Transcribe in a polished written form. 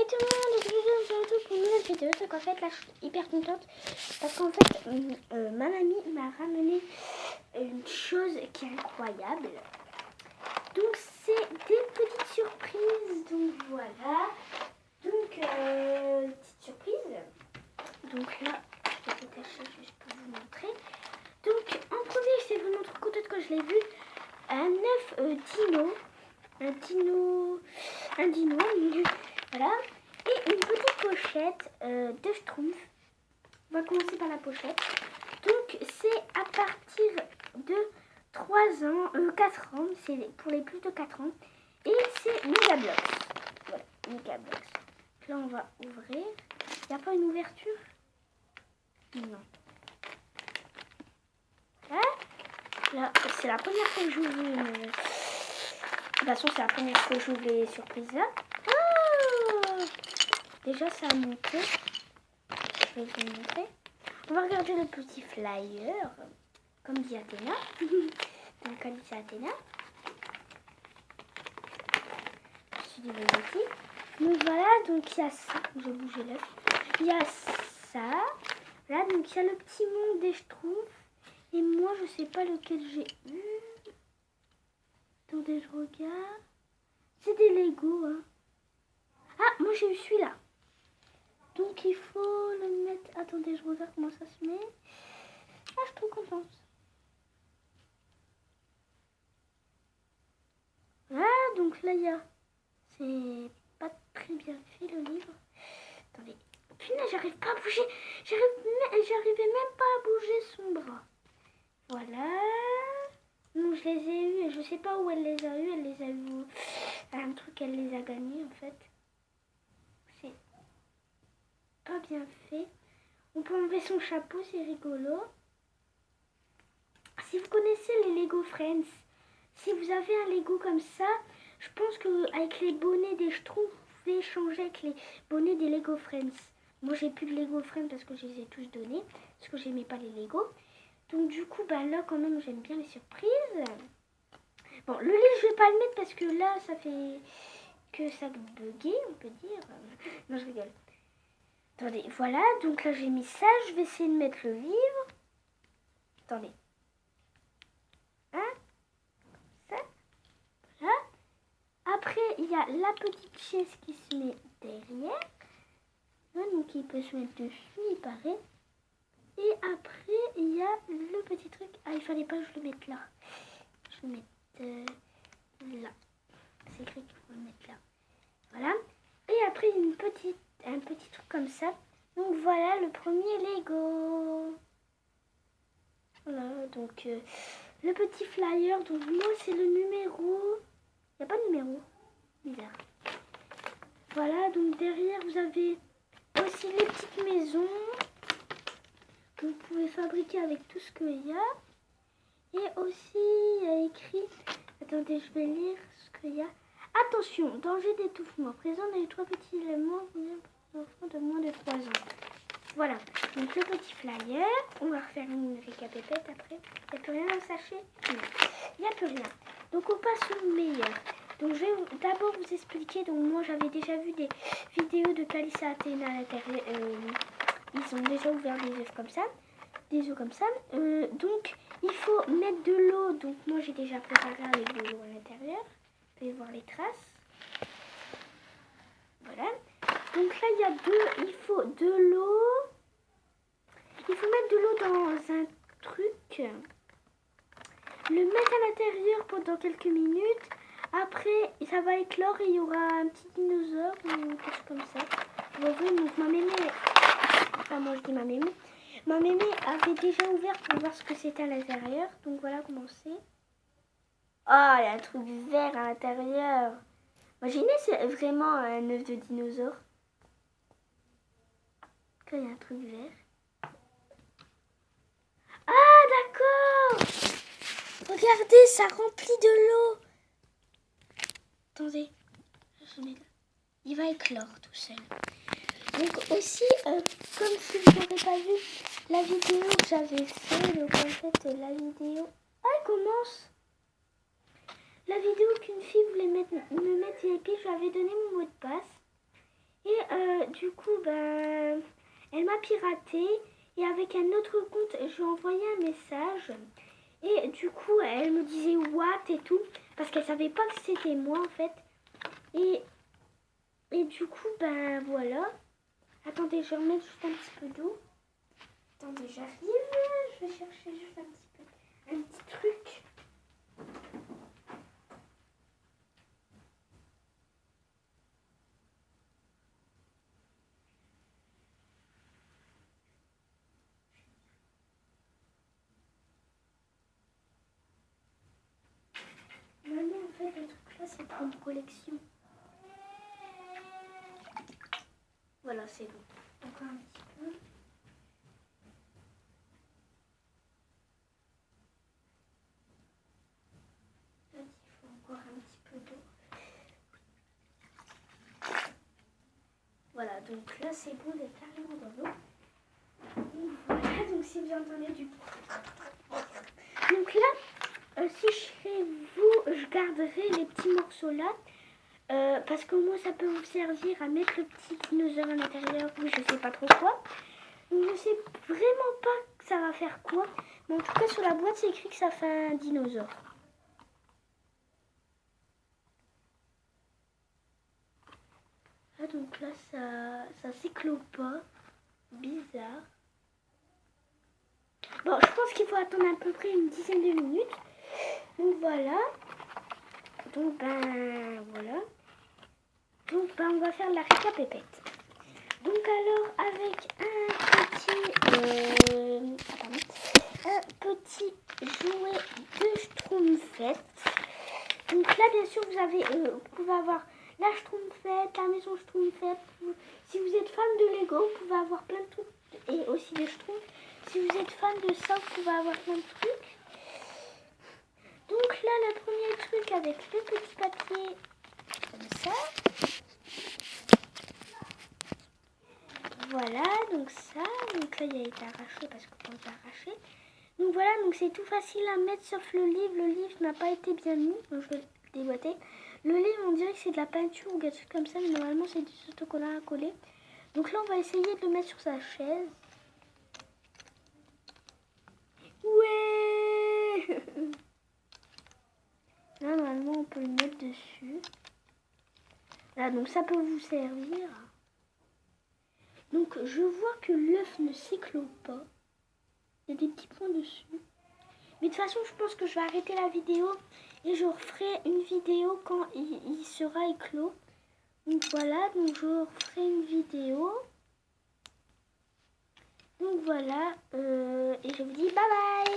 tout le monde, aujourd'hui on se retrouve pour une nouvelle vidéo. Donc en fait là je suis hyper contente parce qu'en fait ma mamie m'a ramené une chose qui est incroyable. Donc c'est des petites surprises, donc voilà. Donc petite surprise. Donc là je vais détacher juste pour vous montrer. Donc en premier je vais vous montrer peut-être quand je l'ai vu un œuf dino. Un dino, voilà, et une petite pochette de Schtroumpf. On va commencer par la pochette. Donc c'est à partir de 3 ans, 4 ans, c'est pour les plus de 4 ans, et c'est Megablox. Voilà, Megablox. Là on va ouvrir. Il n'y a pas une ouverture? Non. Là, c'est la première fois que j'ouvre une... De toute façon, c'est la première fois que j'ouvre les surprises là. Oh, déjà, ça a monté. Je vais vous montrer. On va regarder le petit flyer, comme dit Athéna. Donc, comme dit Athéna. Je suis désolée. Donc voilà, donc il y a ça. J'ai bougé l'œuf. Il y a ça. Là, donc il y a le petit monde des Schtroumpfs. Et moi, je sais pas lequel j'ai eu. Attendez, je regarde. C'est des Lego. Hein. Ah, moi j'ai eu celui-là. Donc il faut le mettre... Attendez, je regarde comment ça se met. Ah, je suis trop contente. Ah, donc là, il y a... C'est pas très bien fait le livre. Attendez. Punaise, j'arrive pas à bouger. J'arrivais même pas à bouger son bras. Voilà. Non, je les ai eus. Je sais pas où elle les a eus. Elle les a eus. Un truc, elle les a gagnés en fait. C'est pas bien fait. On peut enlever son chapeau, c'est rigolo. Si vous connaissez les Lego Friends, si vous avez un Lego comme ça, je pense qu'avec les bonnets des Schtroumpfs, vous pouvez échanger avec les bonnets des Lego Friends. Moi, j'ai plus de Lego Friends parce que je les ai tous donnés, parce que j'aimais pas les Lego. Donc du coup, bah là, quand même, j'aime bien les surprises. Bon, le livre, je vais pas le mettre parce que là, ça fait que ça buguait, on peut dire. Non, je rigole. Attendez, voilà, donc là, j'ai mis ça. Je vais essayer de mettre le livre. Attendez. Hein? Ça. Voilà. Après, il y a la petite chaise qui se met derrière. Donc, il peut se mettre dessus, il paraît. Et après, il y a le petit truc. Ah, il fallait pas que je le mette là. Je le mette là. C'est écrit qu'il faut le mettre là. Voilà. Et après, un petit truc comme ça. Donc voilà le premier Lego. Voilà, donc le petit flyer. Donc moi, c'est le numéro. Il n'y a pas de numéro. Bizarre. Voilà, donc derrière, vous avez aussi les petites maisons que vous pouvez fabriquer avec tout ce qu'il y a. Et aussi, il y a écrit... Attendez, je vais lire ce qu'il y a. Attention, danger d'étouffement. Présent dans les 3 petits éléments pour enfants de moins de 3 ans. Voilà, donc le petit flyer. On va refaire une récapépète après. Il n'y a plus rien dans le sachet? Non, il n'y a plus rien. Donc on passe au meilleur. Donc je vais d'abord vous expliquer. Donc moi j'avais déjà vu des vidéos de Calissa Athéna à l'intérieur. Ils ont déjà ouvert des œufs comme ça. Des œufs comme ça. Donc il faut mettre de l'eau. Donc moi j'ai déjà préparé avec de l'eau à l'intérieur. Vous pouvez voir les traces. Voilà. Donc là il y a il faut de l'eau. Il faut mettre de l'eau dans un truc. Le mettre à l'intérieur pendant quelques minutes. Après ça va éclore et il y aura un petit dinosaure ou quelque chose comme ça. Vous voyez, donc ma mémé. Enfin moi je dis ma mémé. Ma mémé avait déjà ouvert pour voir ce que c'était à l'intérieur. Donc voilà comment c'est. Oh, il y a un truc vert à l'intérieur. Imaginez, c'est vraiment un œuf de dinosaure. Quand il y a un truc vert. Ah, d'accord. Regardez, ça remplit de l'eau. Attendez. Je mets là. Il va éclore tout seul. Donc aussi, comme si vous n'avez pas vu la vidéo que j'avais fait, donc en fait la vidéo... Ah, elle commence. La vidéo qu'une fille voulait me mettre VIP, je lui avais donné mon mot de passe. Et du coup, ben, elle m'a piraté. Et avec un autre compte, je lui ai envoyé un message. Et du coup, elle me disait what et tout. Parce qu'elle savait pas que c'était moi en fait. Et du coup, ben voilà. Attendez, je vais remettre juste un petit peu d'eau. Attendez, j'arrive. Je vais chercher juste un petit truc. Non, mais en fait, le truc là, c'est pour une collection. Voilà, c'est bon. Encore un petit peu. Il faut encore un petit peu d'eau. Voilà, donc là, c'est bon d'être carrément dans l'eau. Voilà, donc si vous entendez du bruit. Donc là, si je serais vous, je garderai les petits morceaux là. Parce qu'au moins ça peut vous servir à mettre le petit dinosaure à l'intérieur ou je sais pas trop quoi. Donc je sais vraiment pas que ça va faire quoi. Mais en tout cas sur la boîte c'est écrit que ça fait un dinosaure. Ah donc là ça s'éclot pas. Bizarre. Bon je pense qu'il faut attendre à peu près une dizaine de minutes. Donc voilà. Donc ben voilà. Donc ben on va faire la récapépète. Donc alors avec un petit jouet de Schtroumpfette. Donc là bien sûr vous pouvez avoir la Schtroumpfette, la maison Schtroumpfette. Si vous êtes fan de Lego, vous pouvez avoir plein de trucs et aussi des Schtroumpfs. Si vous êtes fan de ça, vous pouvez avoir plein de trucs. Donc là le premier truc avec le petit papier comme ça. Voilà, donc ça, donc là il a été arraché parce qu'on peut arracher. Donc voilà, donc c'est tout facile à mettre sauf le livre n'a pas été bien mis, donc je vais le déboîter. Le livre on dirait que c'est de la peinture ou quelque chose comme ça, mais normalement c'est du autocollant à coller. Donc là on va essayer de le mettre sur sa chaise. Ouais. Là normalement on peut le mettre dessus. Là donc ça peut vous servir. Donc je vois que l'œuf ne s'éclot pas. Il y a des petits points dessus. Mais de toute façon, je pense que je vais arrêter la vidéo et je referai une vidéo quand il sera éclos. Donc voilà, donc je referai une vidéo. Donc voilà, et je vous dis bye bye.